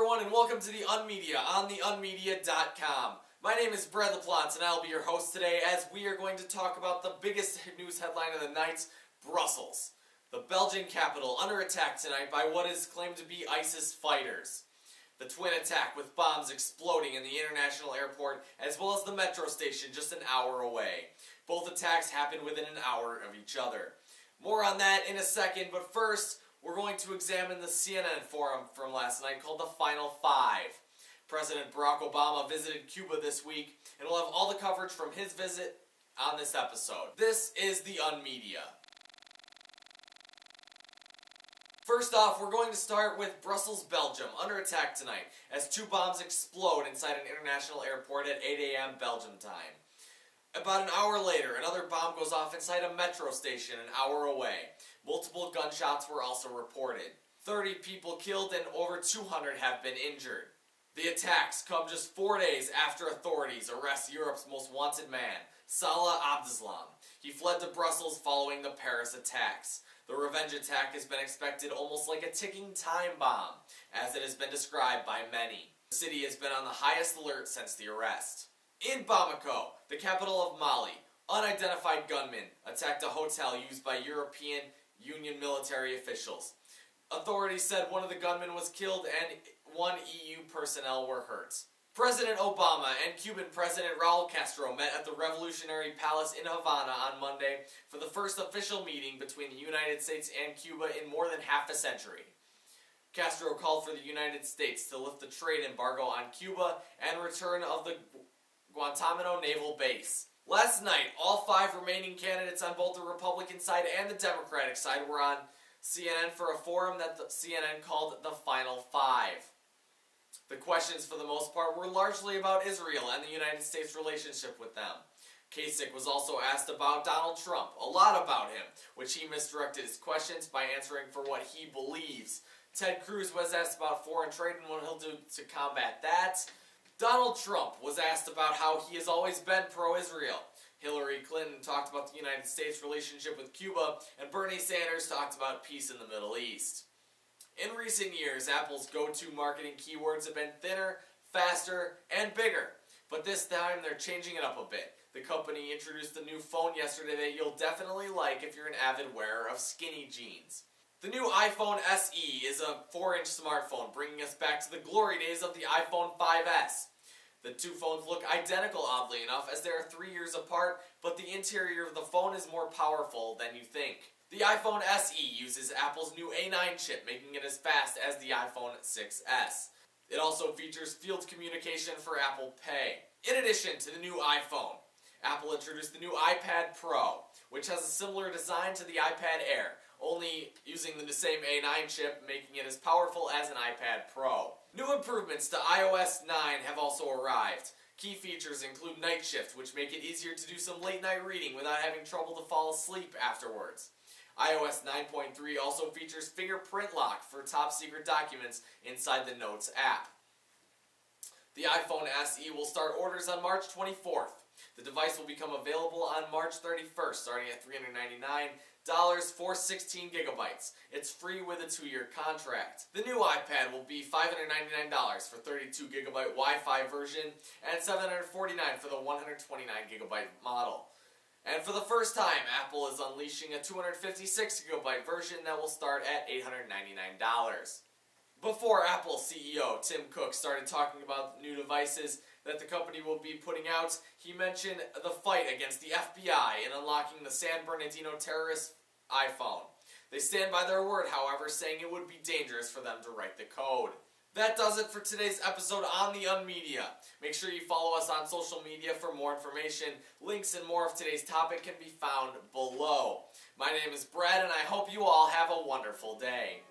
everyone, and welcome to the Unmedia on the Unmedia.com. My name is Brad LaPlante, and I'll be your host today as we are going to talk about the biggest news headline of the night, Brussels. The Belgian capital under attack tonight by what is claimed to be ISIS fighters. The twin attack with bombs exploding in the international airport as well as the metro station just an hour away. Both attacks happened within an hour of each other. More on that in a second, but first, we're going to examine the CNN forum from last night called The Final Five. President Barack Obama visited Cuba this week, and we'll have all the coverage from his visit on this episode. This is the Unmedia. First off, we're going to start with Brussels, Belgium, under attack tonight as two bombs explode inside an international airport at 8 a.m. Belgium time. About an hour later, another bomb goes off inside a metro station an hour away. Multiple gunshots were also reported. 30 people killed and over 200 have been injured. The attacks come just 4 days after authorities arrest Europe's most wanted man, Salah Abdeslam. He fled to Brussels following the Paris attacks. The revenge attack has been expected almost like a ticking time bomb, as it has been described by many. The city has been on the highest alert since the arrest. In Bamako, the capital of Mali, unidentified gunmen attacked a hotel used by European Union military officials. Authorities said one of the gunmen was killed and one EU personnel were hurt. President Obama and Cuban President Raul Castro met at the Revolutionary Palace in Havana on Monday for the first official meeting between the United States and Cuba in more than half a century. Castro called for the United States to lift the trade embargo on Cuba and return of the Guantanamo naval base. Last night, all five remaining candidates on both the Republican side and the Democratic side were on CNN for a forum that the CNN called The Final Five. The questions, for the most part, were largely about Israel and the United States' relationship with them. Kasich was also asked about Donald Trump, a lot about him, which he misdirected his questions by answering for what he believes. Ted Cruz was asked about foreign trade and what he'll do to combat that. Donald Trump was asked about how he has always been pro-Israel. Hillary Clinton talked about the United States' relationship with Cuba, and Bernie Sanders talked about peace in the Middle East. In recent years, Apple's go-to marketing keywords have been thinner, faster, and bigger. But this time, they're changing it up a bit. The company introduced a new phone yesterday that you'll definitely like if you're an avid wearer of skinny jeans. The new iPhone SE is a 4-inch smartphone, bringing us back to the glory days of the iPhone 5S. The two phones look identical, oddly enough, as they are 3 years apart, but the interior of the phone is more powerful than you think. The iPhone SE uses Apple's new A9 chip, making it as fast as the iPhone 6S. It also features field communication for Apple Pay. In addition to the new iPhone, Apple introduced the new iPad Pro, which has a similar design to the iPad Air, only using the same A9 chip, making it as powerful as an iPad Pro. New improvements to iOS 9 have also arrived. Key features include Night Shift, which make it easier to do some late-night reading without having trouble to fall asleep afterwards. iOS 9.3 also features fingerprint lock for top-secret documents inside the Notes app. The iPhone SE will start orders on March 24th. The device will become available on March 31st, starting at $399 for 16 gigabytes. It's free with a 2-year contract. The new iPad will be $599 for 32 gigabyte Wi-Fi version and $749 for the 129 gigabyte model. And for the first time, Apple is unleashing a 256 gigabyte version that will start at $899. Before Apple CEO Tim Cook started talking about new devices that the company will be putting out, he mentioned the fight against the FBI in unlocking the San Bernardino terrorist iPhone. They stand by their word, however, saying it would be dangerous for them to write the code. That does it for today's episode on the Unmedia. Make sure you follow us on social media for more information. Links and more of today's topic can be found below. My name is Brad, and I hope you all have a wonderful day.